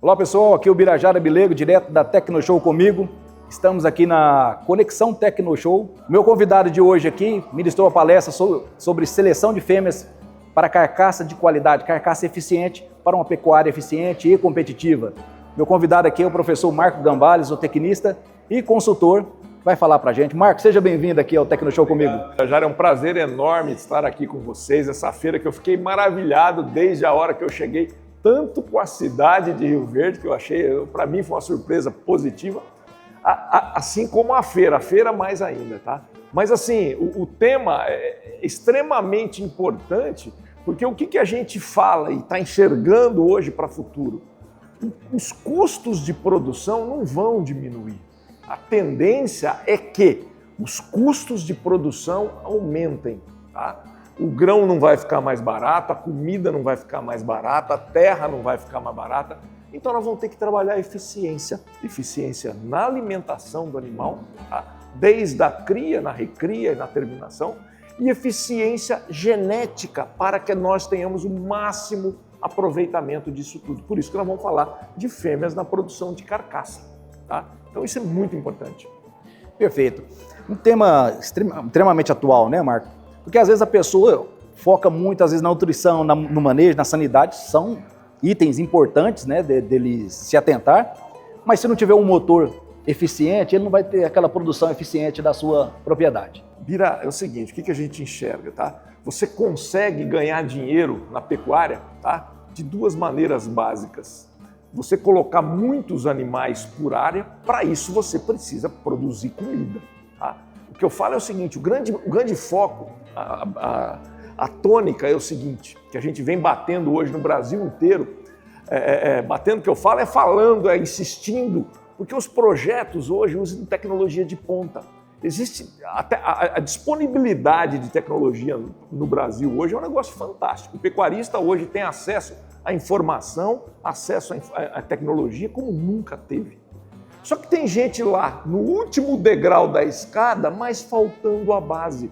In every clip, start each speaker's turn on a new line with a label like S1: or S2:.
S1: Olá pessoal, aqui é o Birajara Bilego, direto da Tecnoshow comigo. Estamos aqui na Conexão Tecnoshow. Meu convidado de hoje aqui ministrou a palestra sobre seleção de fêmeas para carcaça de qualidade, carcaça eficiente para uma pecuária eficiente e competitiva. Meu convidado aqui é o professor Marco Gambale, zootecnista e consultor. Vai falar para a gente. Marco, seja bem-vindo aqui ao Tecnoshow comigo.
S2: Já é um prazer enorme estar aqui com vocês, essa feira que eu fiquei maravilhado desde a hora que eu cheguei, tanto com a cidade de Rio Verde, que eu achei, para mim foi uma surpresa positiva, assim como a feira mais ainda, tá? Mas assim, o tema é extremamente importante, porque o que a gente fala e está enxergando hoje para o futuro? Os custos de produção não vão diminuir. A tendência é que os custos de produção aumentem, tá? O grão não vai ficar mais barato, a comida não vai ficar mais barata, a terra não vai ficar mais barata. Então nós vamos ter que trabalhar eficiência na alimentação do animal, tá? Desde a cria, na recria e na terminação, e eficiência genética para que nós tenhamos o máximo aproveitamento disso tudo. Por isso que nós vamos falar de fêmeas na produção de carcaça, tá? Então isso é muito importante.
S1: Perfeito. Um tema extremamente atual, né, Marco? Porque às vezes a pessoa foca muito, às vezes, na nutrição, no manejo, na sanidade, são itens importantes, né, dele se atentar, mas se não tiver um motor eficiente, ele não vai ter aquela produção eficiente da sua propriedade.
S2: Bira, é o seguinte, o que a gente enxerga, tá? Você consegue ganhar dinheiro na pecuária, tá? De duas maneiras básicas. Você colocar muitos animais por área, para isso você precisa produzir comida, tá? O que eu falo é o seguinte, o grande foco, a tônica é o seguinte, que a gente vem batendo hoje no Brasil inteiro, batendo o que eu falo é falando, é insistindo, porque os projetos hoje usam tecnologia de ponta. Existe até a disponibilidade de tecnologia no Brasil hoje é um negócio fantástico. O pecuarista hoje tem acesso à informação, acesso à tecnologia como nunca teve. Só que tem gente lá no último degrau da escada, mas faltando a base.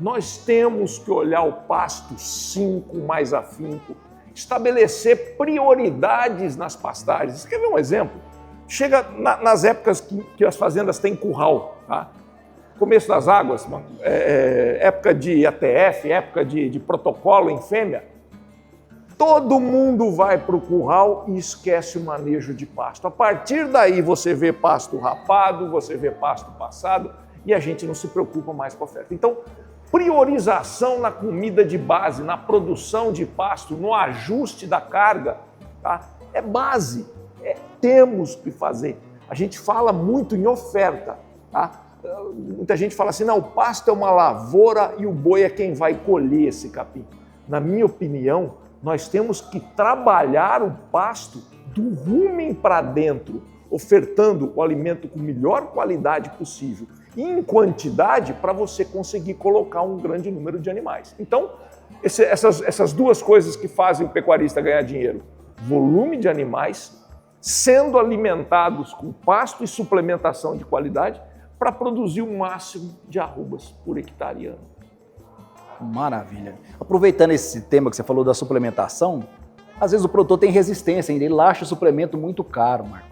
S2: Nós temos que olhar o pasto 5 mais afinco, estabelecer prioridades nas pastagens. Você quer ver um exemplo? Chega nas épocas que as fazendas têm curral, tá? Começo das águas, época de ATF, época de protocolo em fêmea, todo mundo vai para o curral e esquece o manejo de pasto. A partir daí você vê pasto rapado, você vê pasto passado e a gente não se preocupa mais com a oferta. Então, priorização na comida de base, na produção de pasto, no ajuste da carga, tá? É base, temos que fazer. A gente fala muito em oferta, tá? Muita gente fala assim, não, o pasto é uma lavoura e o boi é quem vai colher esse capim. Na minha opinião, nós temos que trabalhar o pasto do rumen para dentro, ofertando o alimento com melhor qualidade possível e em quantidade para você conseguir colocar um grande número de animais. Então, essas duas coisas que fazem o pecuarista ganhar dinheiro, volume de animais sendo alimentados com pasto e suplementação de qualidade para produzir o máximo de arrobas por hectare ano.
S1: Maravilha. Aproveitando esse tema que você falou da suplementação, às vezes o produtor tem resistência ainda, ele acha o suplemento muito caro, Marco.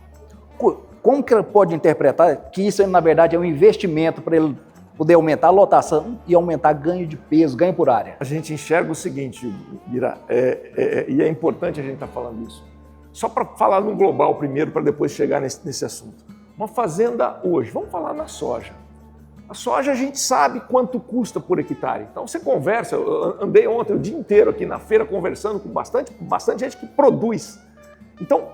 S1: Como que ele pode interpretar que isso, na verdade, é um investimento para ele poder aumentar a lotação e aumentar ganho de peso, ganho por área?
S2: A gente enxerga o seguinte, Bira, e é importante a gente estar falando isso. Só para falar no global primeiro, para depois chegar nesse assunto. Uma fazenda hoje, vamos falar na soja. A soja a gente sabe quanto custa por hectare. Então você conversa, eu andei ontem o dia inteiro aqui na feira conversando com bastante gente que produz. Então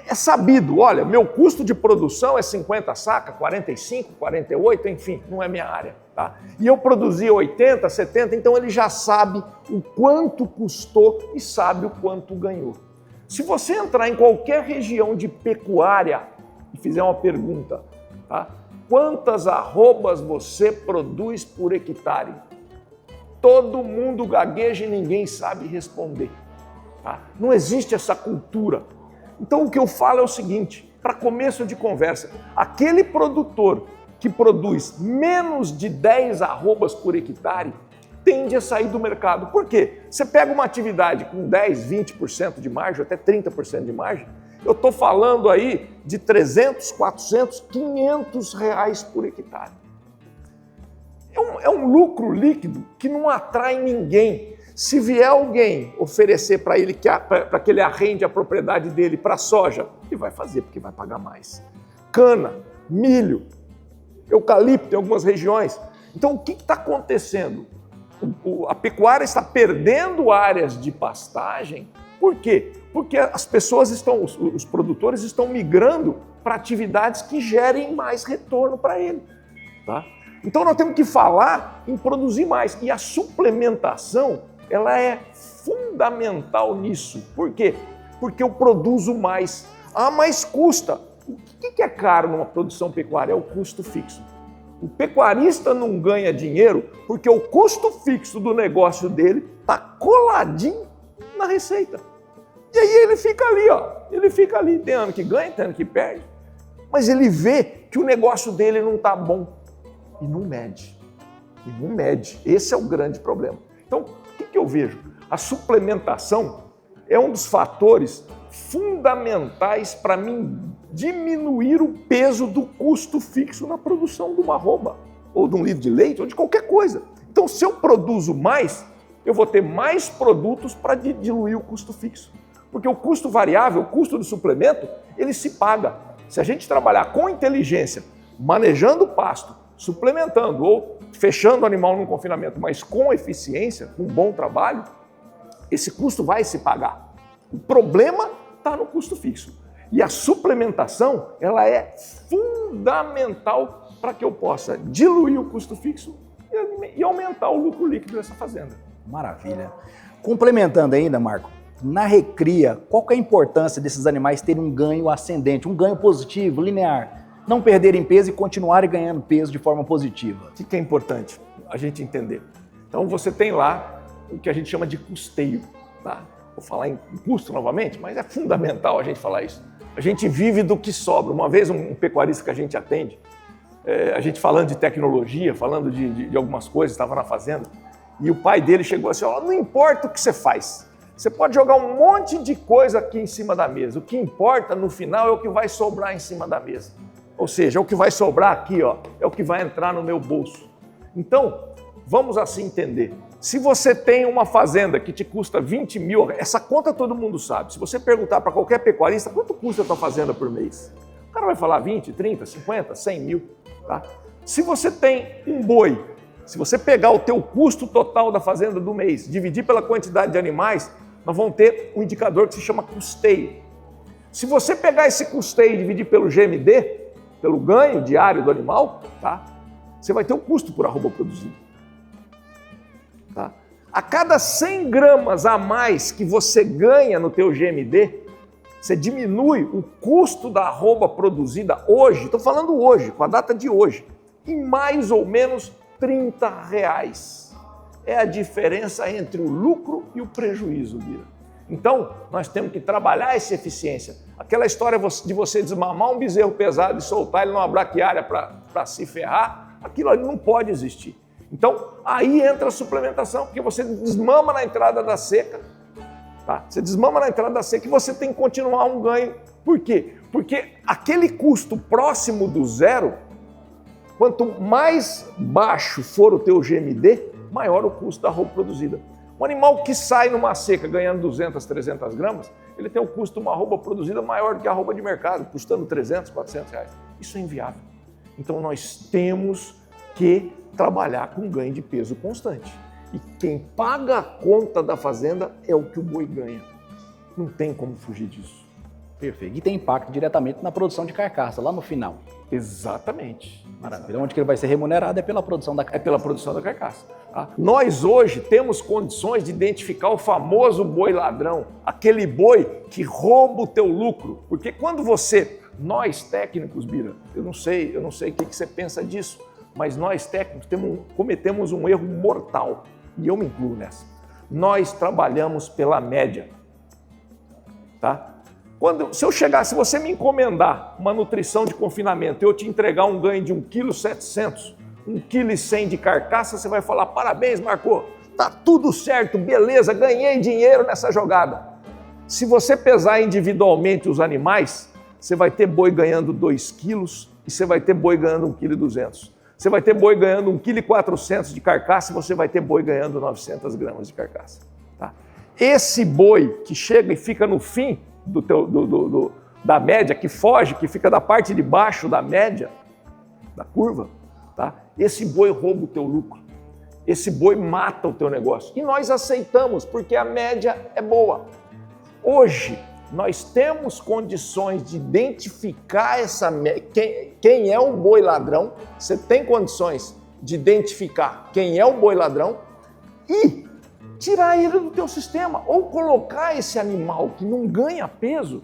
S2: é sabido, olha, meu custo de produção é 50 sacas, 45, 48, enfim, não é minha área, tá? E eu produzi 80, 70, então ele já sabe o quanto custou e sabe o quanto ganhou. Se você entrar em qualquer região de pecuária e fizer uma pergunta, tá? Quantas arrobas você produz por hectare? Todo mundo gagueja e ninguém sabe responder, tá? Não existe essa cultura. Então o que eu falo é o seguinte, para começo de conversa, aquele produtor que produz menos de 10 arrobas por hectare tende a sair do mercado. Por quê? Você pega uma atividade com 10, 20% de margem, até 30% de margem, eu estou falando aí de 300, 400, 500 reais por hectare. É um lucro líquido que não atrai ninguém. Se vier alguém oferecer para ele para que ele arrende a propriedade dele para soja, ele vai fazer porque vai pagar mais. Cana, milho, eucalipto em algumas regiões. Então o que está acontecendo? A pecuária está perdendo áreas de pastagem. Por quê? Porque as pessoas os produtores estão migrando para atividades que gerem mais retorno para ele. Tá? Então nós temos que falar em produzir mais. E a suplementação, ela é fundamental nisso. Por quê? Porque eu produzo mais. Ah, mas custa. O que é caro numa produção pecuária? É o custo fixo. O pecuarista não ganha dinheiro porque o custo fixo do negócio dele está coladinho na receita. E aí ele fica ali, ó. Ele fica ali, tem ano que ganha, tem ano que perde. Mas ele vê que o negócio dele não está bom. E não mede. E não mede. Esse é o grande problema. Então, o que eu vejo? A suplementação é um dos fatores fundamentais para mim diminuir o peso do custo fixo na produção de uma arroba, ou de um litro de leite, ou de qualquer coisa. Então, se eu produzo mais, eu vou ter mais produtos para diluir o custo fixo. Porque o custo variável, o custo do suplemento, ele se paga. Se a gente trabalhar com inteligência, manejando o pasto, suplementando ou fechando o animal num confinamento, mas com eficiência, com bom trabalho, esse custo vai se pagar. O problema está no custo fixo. E a suplementação, ela é fundamental para que eu possa diluir o custo fixo e aumentar o lucro líquido dessa fazenda.
S1: Maravilha. Complementando ainda, Marco, na recria, qual que é a importância desses animais terem um ganho ascendente, um ganho positivo, linear? Não perderem peso e continuarem ganhando peso de forma positiva.
S2: O que é importante a gente entender? Então você tem lá o que a gente chama de custeio. Tá? Vou falar em custo novamente, mas é fundamental a gente falar isso. A gente vive do que sobra. Uma vez um pecuarista que a gente atende, a gente falando de tecnologia, falando de algumas coisas, estava na fazenda, e o pai dele chegou assim, ó, não importa o que você faz, você pode jogar um monte de coisa aqui em cima da mesa, o que importa no final é o que vai sobrar em cima da mesa. Ou seja, o que vai sobrar aqui, ó, é o que vai entrar no meu bolso. Então, vamos assim entender. Se você tem uma fazenda que te custa 20 mil, essa conta todo mundo sabe. Se você perguntar para qualquer pecuarista, quanto custa a tua fazenda por mês? O cara vai falar 20, 30, 50, 100 mil. Tá? Se você tem um boi, se você pegar o teu custo total da fazenda do mês, dividir pela quantidade de animais, nós vamos ter um indicador que se chama custeio. Se você pegar esse custeio e dividir pelo GMD, pelo ganho diário do animal, tá? Você vai ter um custo por arroba produzido. Tá? A cada 100 gramas a mais que você ganha no teu GMD, você diminui o custo da arroba produzida hoje, estou falando hoje, com a data de hoje, em mais ou menos R$30. É a diferença entre o lucro e o prejuízo, Bira. Então, nós temos que trabalhar essa eficiência. Aquela história de você desmamar um bezerro pesado e soltar ele numa braquiária para se ferrar, aquilo ali não pode existir. Então, aí entra a suplementação, porque você desmama na entrada da seca, tá? Você desmama na entrada da seca e você tem que continuar um ganho. Por quê? Porque aquele custo próximo do zero, quanto mais baixo for o teu GMD, maior o custo da arroba produzida. Um animal que sai numa seca ganhando 200, 300 gramas, ele tem um custo de uma arroba produzida maior do que a arroba de mercado, custando 300, 400 reais. Isso é inviável. Então nós temos que trabalhar com ganho de peso constante. E quem paga a conta da fazenda é o que o boi ganha. Não tem como fugir disso.
S1: Perfeito. E tem impacto diretamente na produção de carcaça, lá no final.
S2: Exatamente.
S1: Maravilha. Onde que ele vai ser remunerado é pela produção da carcaça.
S2: É pela produção da carcaça. Tá? Nós hoje temos condições de identificar o famoso boi ladrão, aquele boi que rouba o teu lucro. Porque quando nós técnicos, Bira, eu não sei o que você pensa disso, mas nós técnicos cometemos um erro mortal, e eu me incluo nessa. Nós trabalhamos pela média. Tá? Se você me encomendar uma nutrição de confinamento e eu te entregar um ganho de 1,7 kg, 1,1 kg de carcaça, você vai falar, parabéns, Marco, tá tudo certo, beleza, ganhei dinheiro nessa jogada. Se você pesar individualmente os animais, você vai ter boi ganhando 2 quilos e você vai ter boi ganhando 1,2 kg. Você vai ter boi ganhando 1,4 kg de carcaça e você vai ter boi ganhando 900 gramas de carcaça. Tá? Esse boi que chega e fica no fim da média, que foge, que fica da parte de baixo da média, da curva, tá? Esse boi rouba o teu lucro. Esse boi mata o teu negócio. E nós aceitamos, porque a média é boa. Hoje, nós temos condições de identificar quem é o boi ladrão. Você tem condições de identificar quem é o boi ladrão e tirar ele do teu sistema. Ou colocar esse animal que não ganha peso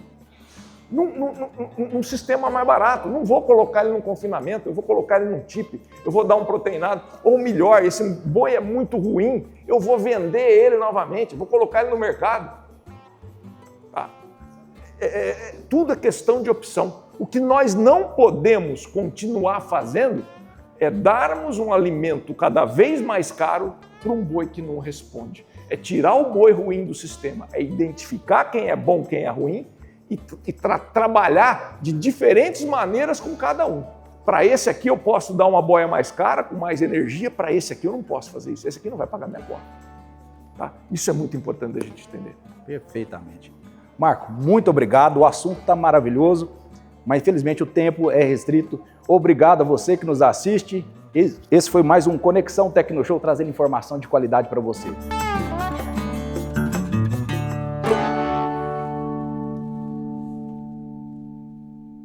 S2: num sistema mais barato. Não vou colocar ele num confinamento, eu vou colocar ele num chip, eu vou dar um proteinado. Ou melhor, esse boi é muito ruim, eu vou vender ele novamente, vou colocar ele no mercado. Tá? Tudo é questão de opção. O que nós não podemos continuar fazendo é darmos um alimento cada vez mais caro para um boi que não responde. É tirar o boi ruim do sistema, é identificar quem é bom, quem é ruim, e trabalhar de diferentes maneiras com cada um. Para esse aqui eu posso dar uma boia mais cara, com mais energia, para esse aqui eu não posso fazer isso, esse aqui não vai pagar minha conta. Tá? Isso é muito importante a gente entender.
S1: Perfeitamente. Marco, muito obrigado, o assunto está maravilhoso, mas infelizmente o tempo é restrito. Obrigado a você que nos assiste. Esse foi mais um Conexão Tecnoshow, trazendo informação de qualidade para você.